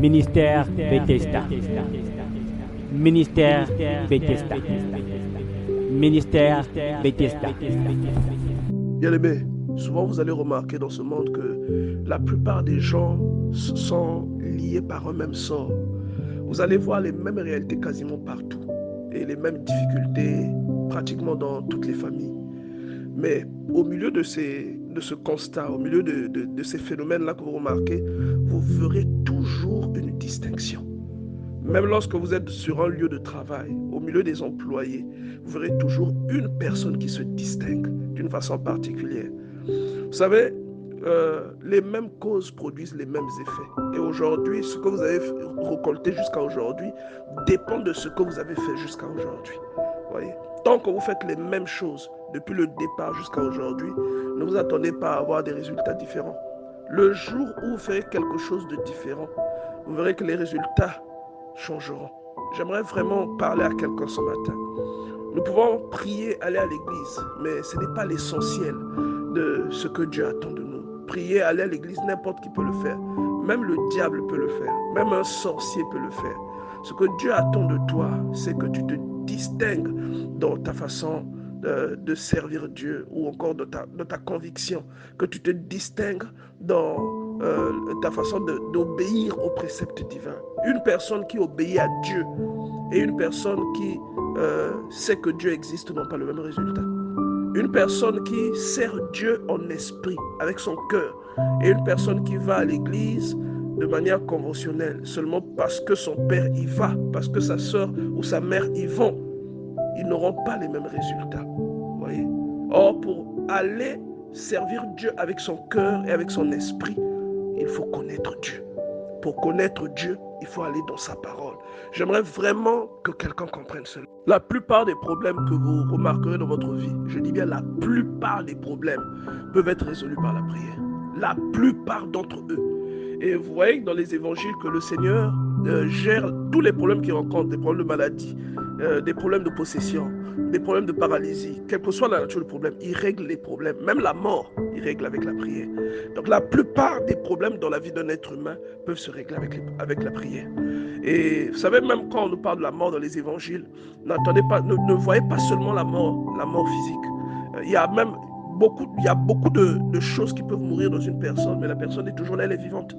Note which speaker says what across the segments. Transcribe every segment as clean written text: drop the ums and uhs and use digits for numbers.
Speaker 1: Ministère Bethesda. Ministère Bethesda. Ministère Bethesda.
Speaker 2: Bien-aimés, souvent vous allez remarquer dans ce monde que la plupart des gens sont liés par un même sort. Vous allez voir les mêmes réalités quasiment partout et les mêmes difficultés pratiquement dans toutes les familles. Mais au milieu de ce constat, au milieu de ces phénomènes-là que vous remarquez, vous verrez toujours une distinction. Même lorsque vous êtes sur un lieu de travail, au milieu des employés, vous verrez toujours une personne qui se distingue d'une façon particulière. Vous savez, les mêmes causes produisent les mêmes effets. Et aujourd'hui, ce que vous avez récolté jusqu'à aujourd'hui dépend de ce que vous avez fait jusqu'à aujourd'hui. Voyez? Tant que vous faites les mêmes choses depuis le départ jusqu'à aujourd'hui, ne vous attendez pas à avoir des résultats différents. Le jour où vous ferez quelque chose de différent, vous verrez que les résultats changeront. J'aimerais vraiment parler à quelqu'un ce matin. Nous pouvons prier, aller à l'église, mais ce n'est pas l'essentiel de ce que Dieu attend de nous. Prier, aller à l'église, n'importe qui peut le faire. Même le diable peut le faire. Même un sorcier peut le faire. Ce que Dieu attend de toi, c'est que tu te distingues dans ta façon de servir Dieu ou encore dans ta conviction, que tu te distingues dans ta façon d'obéir aux préceptes divins. Une personne qui obéit à Dieu et une personne qui sait que Dieu existe n'ont pas le même résultat. Une personne qui sert Dieu en esprit, avec son cœur, et une personne qui va à l'église de manière conventionnelle, seulement parce que son père y va, parce que sa soeur ou sa mère y vont, ils n'auront pas les mêmes résultats. Voyez? Or, pour aller servir Dieu avec son cœur et avec son esprit, il faut connaître Dieu. Pour connaître Dieu, il faut aller dans sa parole. J'aimerais vraiment que quelqu'un comprenne cela. La plupart des problèmes que vous remarquerez dans votre vie, je dis bien la plupart des problèmes, peuvent être résolus par la prière. La plupart d'entre eux. Et vous voyez dans les évangiles que le Seigneur gère tous les problèmes qu'il rencontre, des problèmes de maladie, des problèmes de possession, des problèmes de paralysie, quelle que soit la nature du problème, il règle les problèmes. Même la mort, il règle avec la prière. Donc la plupart des problèmes dans la vie d'un être humain peuvent se régler avec la prière. Et vous savez, même quand on nous parle de la mort dans les évangiles, ne voyez pas seulement la mort physique. Il y a beaucoup de choses qui peuvent mourir dans une personne, mais la personne est toujours là, elle est vivante.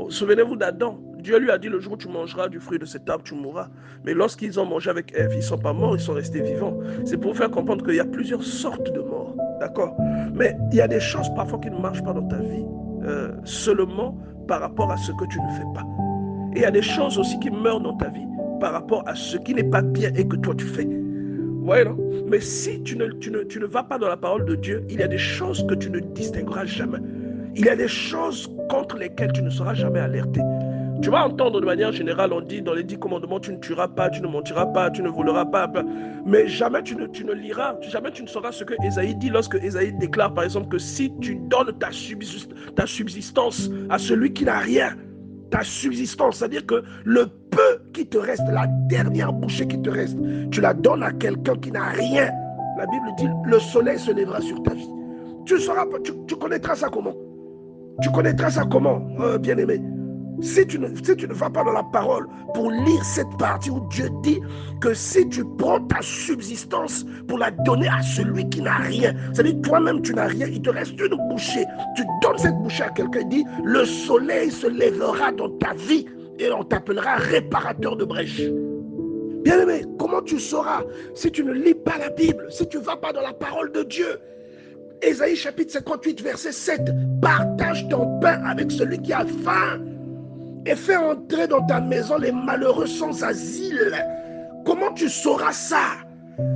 Speaker 2: Souvenez-vous d'Adam. Dieu lui a dit, le jour où tu mangeras du fruit de cet arbre, tu mourras. Mais lorsqu'ils ont mangé avec Ève, ils ne sont pas morts, ils sont restés vivants. C'est pour faire comprendre qu'il y a plusieurs sortes de morts. D'accord? Mais il y a des choses parfois qui ne marchent pas dans ta vie seulement par rapport à ce que tu ne fais pas. Et il y a des choses aussi qui meurent dans ta vie par rapport à ce qui n'est pas bien et que toi tu fais. Ouais, non? Mais si tu ne vas pas dans la parole de Dieu, il y a des choses que tu ne distingueras jamais. Il y a des choses contre lesquelles tu ne seras jamais alerté. Tu vas entendre de manière générale, on dit dans les 10 commandements, tu ne tueras pas, tu ne mentiras pas, tu ne voleras pas. Mais jamais tu ne liras, jamais tu ne sauras ce que Ésaïe dit lorsque Ésaïe déclare par exemple que si tu donnes ta subsistance à celui qui n'a rien, ta subsistance, c'est-à-dire que le peu qui te reste, la dernière bouchée qui te reste, tu la donnes à quelqu'un qui n'a rien. La Bible dit, le soleil se lèvera sur ta vie. Tu connaîtras ça comment? Tu connaîtras ça comment, bien-aimé? Si tu ne vas pas dans la parole pour lire cette partie où Dieu dit que si tu prends ta subsistance pour la donner à celui qui n'a rien, c'est-à-dire toi-même tu n'as rien, il te reste une bouchée, tu donnes cette bouchée à quelqu'un, il dit le soleil se lèvera dans ta vie et on t'appellera réparateur de brèches. Bien-aimé, comment tu sauras si tu ne lis pas la Bible, si tu ne vas pas dans la parole de Dieu? Ésaïe chapitre 58 verset 7, partage ton pain avec celui qui a faim et fais entrer dans ta maison les malheureux sans asile. Comment tu sauras ça?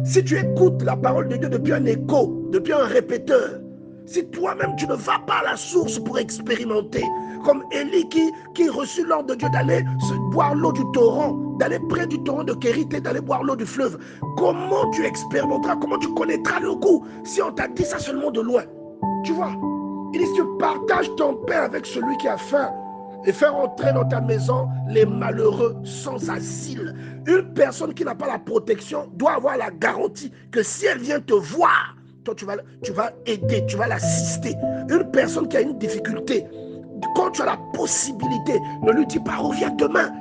Speaker 2: Si tu écoutes la parole de Dieu depuis un écho, depuis un répéteur, si toi-même tu ne vas pas à la source pour expérimenter, comme Élie qui reçut l'ordre de Dieu d'aller boire l'eau du torrent, d'aller près du torrent de Kérit et d'aller boire l'eau du fleuve, comment tu expérimenteras, comment tu connaîtras le goût si on t'a dit ça seulement de loin? Tu vois, il dit tu partages ton pain avec celui qui a faim et faire entrer dans ta maison les malheureux sans asile. Une personne qui n'a pas la protection doit avoir la garantie que si elle vient te voir, toi tu vas aider, tu vas l'assister. Une personne qui a une difficulté Quand tu as la possibilité, ne lui dis pas reviens demain.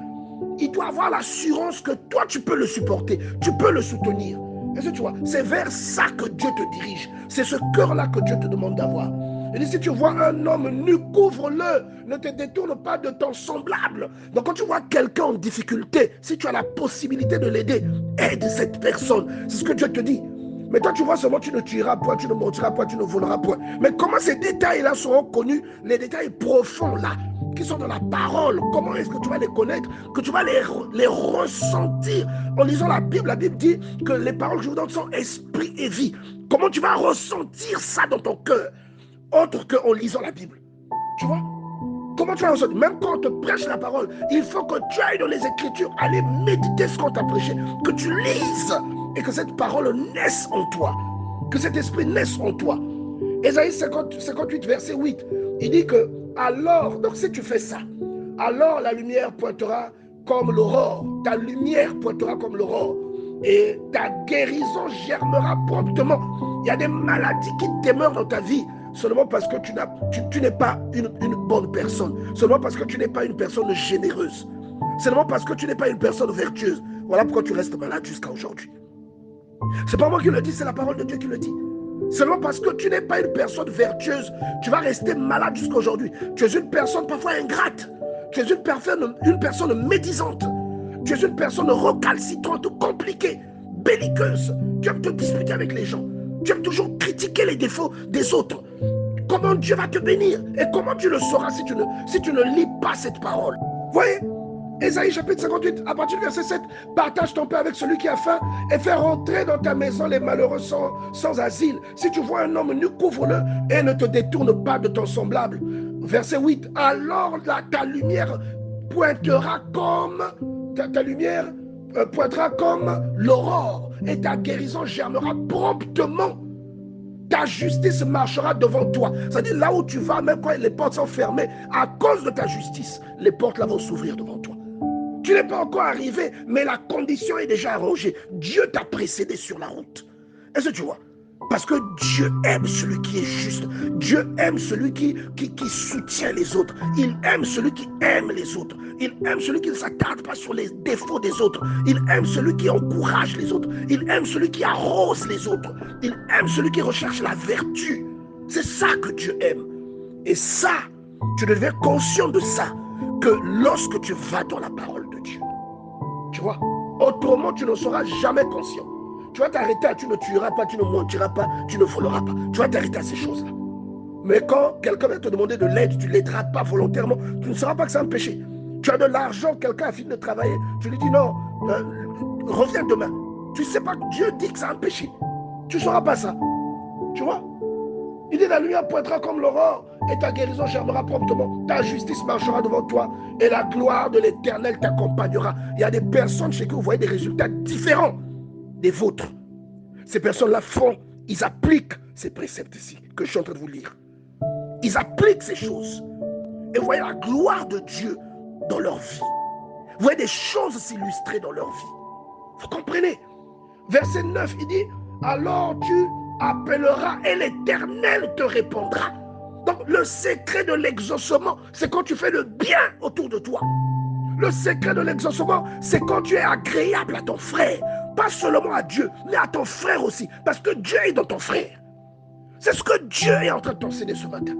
Speaker 2: Il doit avoir l'assurance que toi tu peux le supporter, tu peux le soutenir. Est-ce que tu vois? C'est vers ça que Dieu te dirige. C'est ce cœur-là que Dieu te demande d'avoir. Il dit, si tu vois un homme nu, couvre-le. Ne te détourne pas de ton semblable. Donc quand tu vois quelqu'un en difficulté, si tu as la possibilité de l'aider, aide cette personne. C'est ce que Dieu te dit. Mais toi, tu vois seulement, tu ne tueras point, tu ne mentiras point, tu ne voleras point. Mais comment ces détails-là seront connus? Les détails profonds là, qui sont dans la parole. Comment est-ce que tu vas les connaître? Que tu vas les ressentir. En lisant la Bible dit que les paroles que je vous donne sont esprit et vie. Comment tu vas ressentir ça dans ton cœur? Autre qu'en lisant la Bible. Tu vois? Comment tu vas ressentir? Même quand on te prêche la parole, il faut que tu ailles dans les Écritures, aller méditer ce qu'on t'a prêché, que tu lises et que cette parole naisse en toi, que cet esprit naisse en toi. Ésaïe 58, verset 8, il dit que alors, donc si tu fais ça, alors la lumière pointera comme l'aurore, ta lumière pointera comme l'aurore et ta guérison germera promptement. Il y a des maladies qui demeurent dans ta vie seulement parce que tu n'es pas une bonne personne, seulement parce que tu n'es pas une personne généreuse, seulement parce que tu n'es pas une personne vertueuse. Voilà pourquoi tu restes malade jusqu'à aujourd'hui. C'est pas moi qui le dis, c'est la parole de Dieu qui le dit. Seulement parce que tu n'es pas une personne vertueuse, tu vas rester malade jusqu'à aujourd'hui. Tu es une personne parfois ingrate, tu es une personne médisante, tu es une personne recalcitrante, compliquée, belliqueuse. Tu aimes te disputer avec les gens, tu aimes toujours critiquer les défauts des autres. Comment Dieu va te bénir? Et comment tu le sauras si tu ne lis pas cette parole? Voyez, Ésaïe chapitre 58, à partir du verset 7, partage ton pain avec celui qui a faim et fais rentrer dans ta maison les malheureux sans asile. Si tu vois un homme nu, couvre-le et ne te détourne pas de ton semblable. Verset 8, alors ta lumière pointera comme l'aurore et ta guérison germera promptement. Ta justice marchera devant toi. C'est-à-dire là où tu vas, même quand les portes sont fermées, à cause de ta justice, les portes là vont s'ouvrir devant toi. Tu n'es pas encore arrivé, mais la condition est déjà arrangée. Dieu t'a précédé sur la route. Est-ce que tu vois? Parce que Dieu aime celui qui est juste. Dieu aime celui qui soutient les autres. Il aime celui qui aime les autres. Il aime celui qui ne s'attarde pas sur les défauts des autres. Il aime celui qui encourage les autres. Il aime celui qui arrose les autres. Il aime celui qui recherche la vertu. C'est ça que Dieu aime. Et ça, tu deviens conscient de ça, que lorsque tu vas dans la parole de Dieu, tu vois, autrement tu ne seras jamais conscient. Tu vas t'arrêter à tu ne tueras pas, tu ne mentiras pas, tu ne voleras pas. Tu vas t'arrêter à ces choses-là. Mais quand quelqu'un va te demander de l'aide, tu ne l'aideras pas volontairement. Tu ne sauras pas que c'est un péché. Tu as de l'argent, quelqu'un a fini de travailler, tu lui dis non, reviens demain. Tu ne sais pas que Dieu dit que c'est un péché. Tu ne sauras pas ça. Tu vois? Il dit la lumière pointera comme l'aurore et ta guérison germera promptement. Ta justice marchera devant toi et la gloire de l'Éternel t'accompagnera. Il y a des personnes chez qui vous voyez des résultats différents des vôtres. Ces personnes-là ils appliquent ces préceptes ici que je suis en train de vous lire. Ils appliquent ces choses. Et vous voyez la gloire de Dieu dans leur vie. Vous voyez des choses s'illustrer dans leur vie. Vous comprenez? Verset 9, il dit, alors tu appelleras et l'Éternel te répondra. Donc le secret de l'exaucement, c'est quand tu fais le bien autour de toi. Le secret de l'exaucement, c'est quand tu es agréable à ton frère. Pas seulement à Dieu, mais à ton frère aussi. Parce que Dieu est dans ton frère. C'est ce que Dieu est en train de t'enseigner ce matin.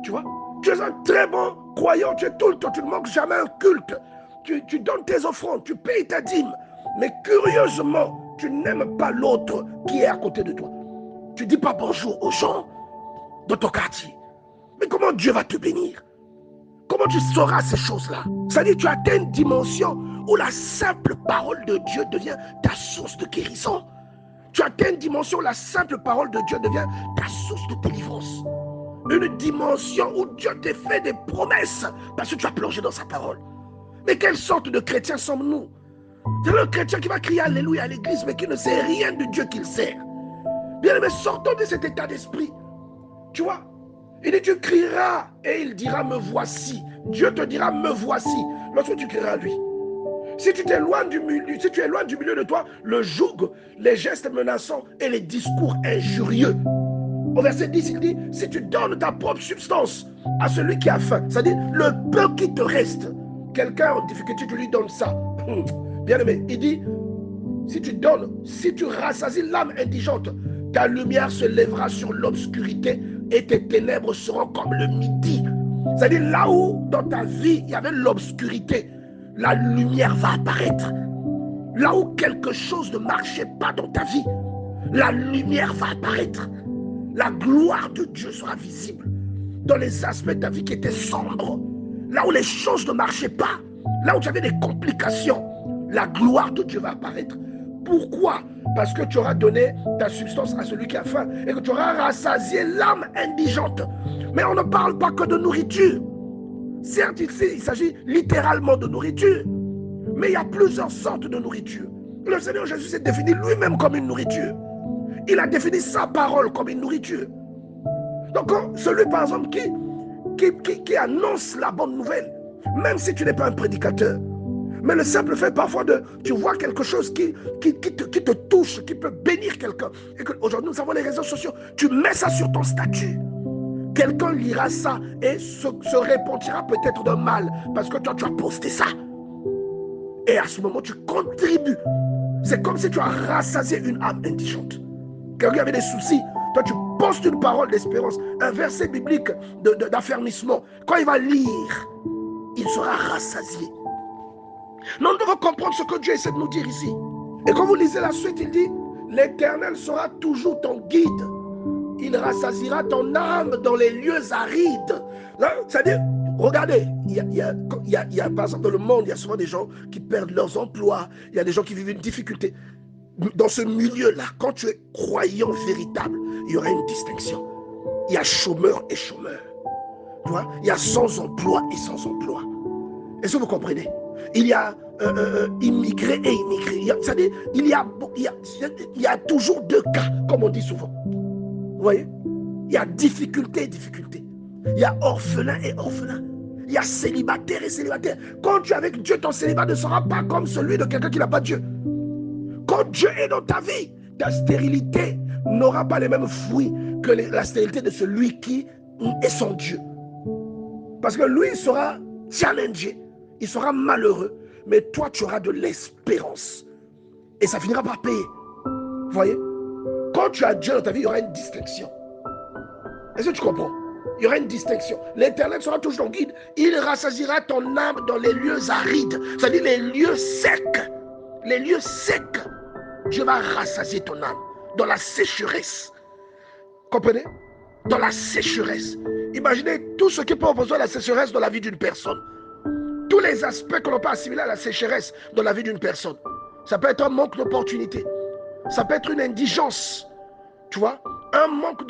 Speaker 2: Tu vois? Tu es un très bon croyant. Tu es tout le temps, tu ne manques jamais un culte. Tu donnes tes offrandes, tu payes ta dîme. Mais curieusement, tu n'aimes pas l'autre qui est à côté de toi. Tu ne dis pas bonjour aux gens dans ton quartier. Mais comment Dieu va te bénir? Comment tu sauras ces choses-là? C'est-à-dire que tu atteins une dimension où la simple parole de Dieu devient ta source de guérison. Tu atteins une dimension où la simple parole de Dieu devient ta source de délivrance. Une dimension où Dieu te fait des promesses parce que tu as plongé dans sa parole. Mais quelle sorte de chrétien sommes-nous? C'est le chrétien qui va crier Alléluia à l'église mais qui ne sait rien de Dieu qu'il sert. Bien aimé, sortons de cet état d'esprit. Tu vois? Il dit tu crieras et il dira me voici. Dieu te dira me voici lorsque tu crieras à lui. Si tu éloignes du milieu de toi, le joug, les gestes menaçants et les discours injurieux, Au verset 10, il dit, si tu donnes ta propre substance à celui qui a faim, c'est-à-dire le peu qui te reste, quelqu'un en difficulté, tu lui donnes ça. Bien aimé, il dit, si tu donnes, si tu rassasies l'âme indigente, ta lumière se lèvera sur l'obscurité et tes ténèbres seront comme le midi. C'est-à-dire là où dans ta vie il y avait l'obscurité, la lumière va apparaître. Là où quelque chose ne marchait pas dans ta vie, la lumière va apparaître. La gloire de Dieu sera visible dans les aspects de ta vie qui étaient sombres. Là où les choses ne marchaient pas, là où tu avais des complications, la gloire de Dieu va apparaître. Pourquoi? Parce que tu auras donné ta substance à celui qui a faim et que tu auras rassasié l'âme indigente. Mais on ne parle pas que de nourriture. Certes, il s'agit littéralement de nourriture, mais il y a plusieurs sortes de nourriture. Le Seigneur Jésus s'est défini lui-même comme une nourriture. Il a défini sa parole comme une nourriture. Donc, celui par exemple qui annonce la bonne nouvelle, même si tu n'es pas un prédicateur, mais le simple fait parfois tu vois quelque chose qui te touche, qui peut bénir quelqu'un. Et qu'aujourd'hui nous avons les réseaux sociaux, tu mets ça sur ton statut. Quelqu'un lira ça et se répandira peut-être de mal parce que toi tu as posté ça. Et à ce moment tu contribues. C'est comme si tu as rassasié une âme indigente. Quelqu'un avait des soucis, toi tu postes une parole d'espérance, un verset biblique d'affermissement. Quand il va lire, il sera rassasié. Nous devons comprendre ce que Dieu essaie de nous dire ici. Et quand vous lisez la suite, il dit, l'Éternel sera toujours ton guide. Il rassasiera ton âme dans les lieux arides. C'est-à-dire, regardez, il y a par exemple dans le monde, il y a souvent des gens qui perdent leurs emplois, il y a des gens qui vivent une difficulté. Dans ce milieu-là, quand tu es croyant véritable, il y aura une distinction. Il y a chômeur et chômeur. Tu vois? Il y a sans emploi et sans emploi. Est-ce que vous comprenez? Il y a immigré et immigré. C'est-à-dire, il y a toujours deux cas, comme on dit souvent. Vous voyez? Il y a difficulté et difficulté. Il y a orphelin et orphelin. Il y a célibataire et célibataire. Quand tu es avec Dieu, ton célibat ne sera pas comme celui de quelqu'un qui n'a pas Dieu. Quand Dieu est dans ta vie, ta stérilité n'aura pas les mêmes fruits que la stérilité de celui qui est sans Dieu. Parce que lui, il sera challengé, il sera malheureux, mais toi, tu auras de l'espérance. Et ça finira par payer. Vous voyez? Quand tu as Dieu dans ta vie, il y aura une distinction. Est-ce que tu comprends? Il y aura une distinction. L'Éternel sera toujours ton guide. Il rassasiera ton âme dans les lieux arides, c'est-à-dire les lieux secs. Les lieux secs. Dieu va rassasier ton âme dans la sécheresse. Comprenez? Dans la sécheresse. Imaginez tout ce qui peut opposer à la sécheresse dans la vie d'une personne. Tous les aspects que l'on peut assimiler à la sécheresse dans la vie d'une personne. Ça peut être un manque d'opportunité. Ça peut être une indigence. Tu vois? Un manque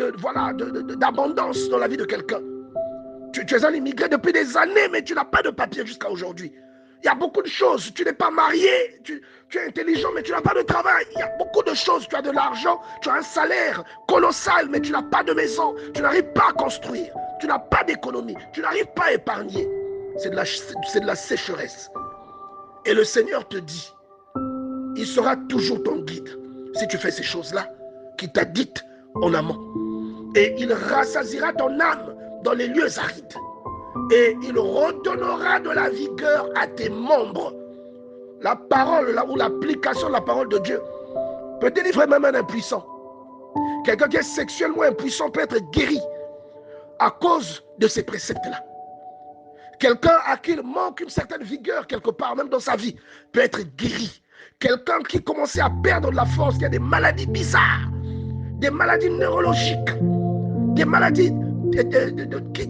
Speaker 2: d'abondance dans la vie de quelqu'un. Tu es un immigré depuis des années, mais tu n'as pas de papier jusqu'à aujourd'hui. Il y a beaucoup de choses. Tu n'es pas marié, tu es intelligent, mais tu n'as pas de travail. Il y a beaucoup de choses. Tu as de l'argent, tu as un salaire colossal, mais tu n'as pas de maison. Tu n'arrives pas à construire. Tu n'as pas d'économie. Tu n'arrives pas à épargner. C'est de la sécheresse. Et le Seigneur te dit, il sera toujours ton guide si tu fais ces choses-là qu'il t'a dites en amont. Et il rassasiera ton âme dans les lieux arides. Et il redonnera de la vigueur à tes membres. La parole, ou l'application de la parole de Dieu peut délivrer même un impuissant. Quelqu'un qui est sexuellement impuissant peut être guéri à cause de ces préceptes-là. Quelqu'un à qui il manque une certaine vigueur quelque part, même dans sa vie, peut être guéri. Quelqu'un qui commençait à perdre de la force, qui a des maladies bizarres, des maladies neurologiques, des maladies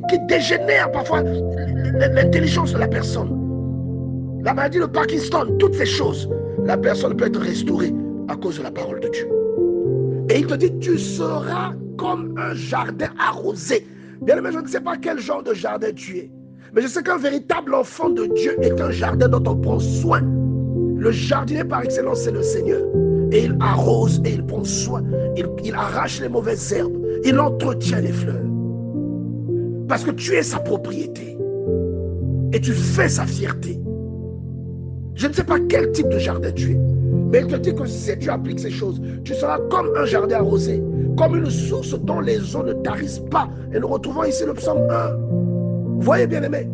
Speaker 2: qui dégénèrent parfois l'intelligence de la personne. La maladie de Parkinson, toutes ces choses, la personne peut être restaurée à cause de la parole de Dieu. Et il te dit, tu seras comme un jardin arrosé. Bien aimé, je ne sais pas quel genre de jardin tu es, mais je sais qu'un véritable enfant de Dieu est un jardin dont on prend soin. Le jardinier par excellence, c'est le Seigneur. Et il arrose et il prend soin. Il arrache les mauvaises herbes. Il entretient les fleurs. Parce que tu es sa propriété. Et tu fais sa fierté. Je ne sais pas quel type de jardin tu es. Mais il te dit que si tu appliques ces choses, tu seras comme un jardin arrosé, comme une source dont les eaux ne tarissent pas. Et nous retrouvons ici le psaume 1. Voyez bien aimé.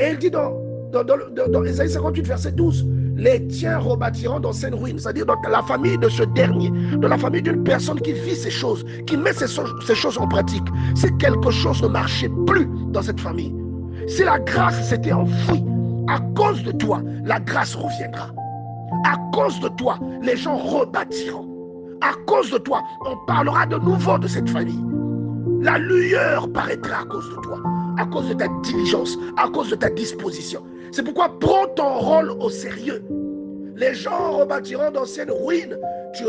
Speaker 2: Et il dit dans Ésaïe 58, verset 12, les tiens rebâtiront d'anciennes ruines. C'est-à-dire dans la famille de ce dernier, dans la famille d'une personne qui vit ces choses, qui met ces choses en pratique. Si quelque chose ne marchait plus dans cette famille, si la grâce s'était enfouie, à cause de toi, la grâce reviendra. À cause de toi, les gens rebâtiront. À cause de toi, on parlera de nouveau de cette famille. La lueur paraîtra à cause de toi, à cause de ta diligence, à cause de ta disposition. C'est pourquoi prends ton rôle au sérieux. Les gens rebâtiront d'anciennes ruines. Tu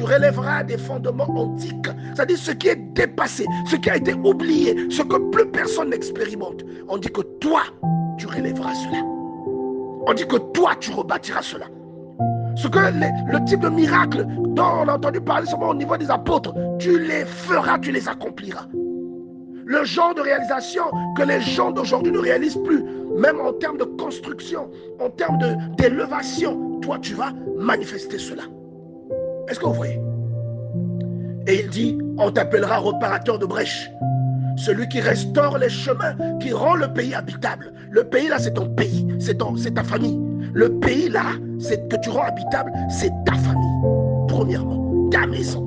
Speaker 2: relèveras des fondements antiques. C'est-à-dire ce qui est dépassé, ce qui a été oublié, ce que plus personne n'expérimente. On dit que toi, tu relèveras cela. On dit que toi, tu rebâtiras cela. Ce que le type de miracle dont on a entendu parler seulement au niveau des apôtres, tu les feras, tu les accompliras. Le genre de réalisation que les gens d'aujourd'hui ne réalisent plus, même en termes de construction, en termes d'élévation, toi tu vas manifester cela. Est-ce que vous voyez? Et il dit, on t'appellera réparateur de brèches. Celui qui restaure les chemins, qui rend le pays habitable. Le pays là, c'est ton pays, c'est ta famille. Le pays là, que tu rends habitable, c'est ta famille. Premièrement, ta maison.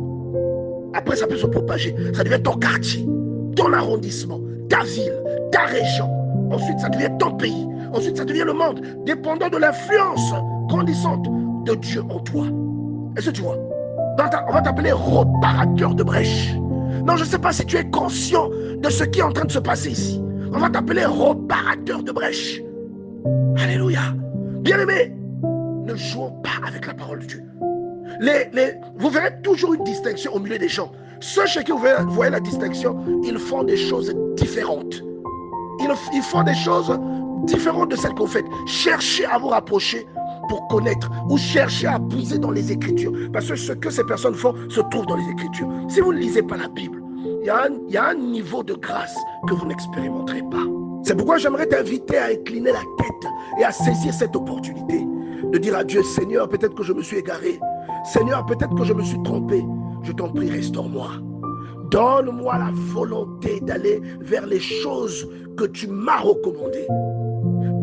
Speaker 2: Après, ça peut se propager. Ça devient ton quartier, ton arrondissement, ta ville, ta région. Ensuite, ça devient ton pays. Ensuite, ça devient le monde, dépendant de l'influence grandissante de Dieu en toi. Est-ce que tu vois? On va t'appeler réparateur de brèches. Non, je ne sais pas si tu es conscient de ce qui est en train de se passer ici. On va t'appeler réparateur de brèches. Alléluia. Bien-aimés, ne jouons pas avec la parole de Dieu. Vous verrez toujours une distinction au milieu des gens. Ceux chez qui vous voyez la distinction, ils font des choses différentes. Ils font des choses différentes de celles que vous faites. Cherchez à vous rapprocher pour connaître ou cherchez à puiser dans les Écritures. Parce que ce que ces personnes font se trouve dans les Écritures. Si vous ne lisez pas la Bible, il y a un niveau de grâce que vous n'expérimenterez pas. C'est pourquoi j'aimerais t'inviter à incliner la tête et à saisir cette opportunité de dire à Dieu, Seigneur, peut-être que je me suis égaré. Seigneur, peut-être que je me suis trompé. Je t'en prie, restaure-moi. Donne-moi la volonté d'aller vers les choses que tu m'as recommandées.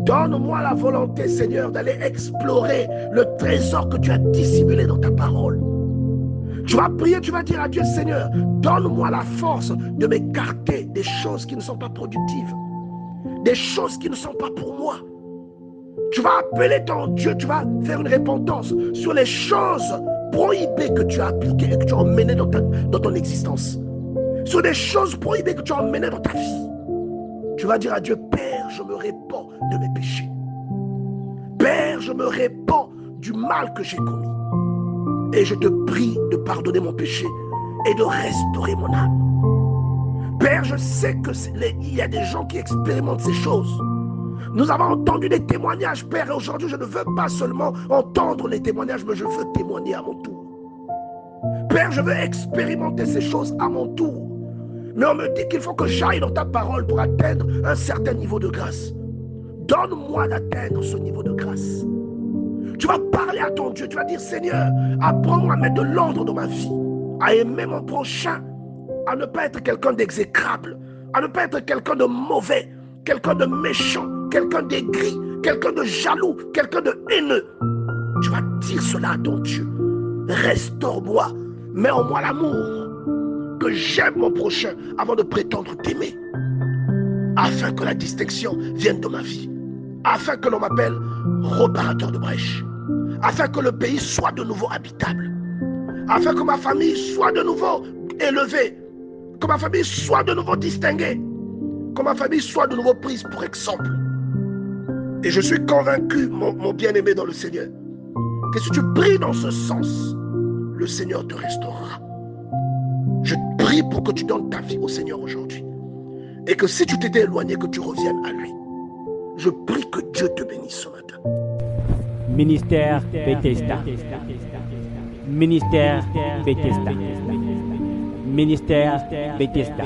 Speaker 2: Donne-moi la volonté, Seigneur, d'aller explorer le trésor que tu as dissimulé dans ta parole. Tu vas prier, tu vas dire à Dieu, Seigneur, donne-moi la force de m'écarter des choses qui ne sont pas productives, des choses qui ne sont pas pour moi. Tu vas appeler ton Dieu, tu vas faire une repentance sur les choses prohibées que tu as appliquées et que tu as emmenées dans ton existence. Sur des choses prohibées que tu as emmenées dans ta vie. Tu vas dire à Dieu, Père, je me répands de mes péchés. Père, je me répands du mal que j'ai commis. Et je te prie de pardonner mon péché et de restaurer mon âme. Père, je sais qu'il y a des gens qui expérimentent ces choses. Nous avons entendu des témoignages, Père, et aujourd'hui, je ne veux pas seulement entendre les témoignages, mais je veux témoigner à mon tour. Père, je veux expérimenter ces choses à mon tour. Mais on me dit qu'il faut que j'aille dans ta parole pour atteindre un certain niveau de grâce. Donne-moi d'atteindre ce niveau de grâce. Tu vas parler à ton Dieu, tu vas dire, Seigneur, apprends-moi à mettre de l'ordre dans ma vie, à aimer mon prochain, à ne pas être quelqu'un d'exécrable, à ne pas être quelqu'un de mauvais, quelqu'un de méchant, quelqu'un d'aigri, quelqu'un de jaloux, quelqu'un de haineux. Tu vas dire cela à ton Dieu. Restaure-moi, mets en moi l'amour, que j'aime mon prochain avant de prétendre t'aimer, afin que la distinction vienne de ma vie, afin que l'on m'appelle réparateur de brèches, afin que le pays soit de nouveau habitable, afin que ma famille soit de nouveau élevée, que ma famille soit de nouveau distinguée, que ma famille soit de nouveau prise pour exemple. Et je suis convaincu, mon bien-aimé dans le Seigneur, que si tu pries dans ce sens, le Seigneur te restaurera. Je prie pour que tu donnes ta vie au Seigneur aujourd'hui. Et que si tu t'étais éloigné, que tu reviennes à lui. Je prie que Dieu te bénisse ce matin.
Speaker 1: Ministère Bethesda. Ministère Bethesda. Ministère Bethesda.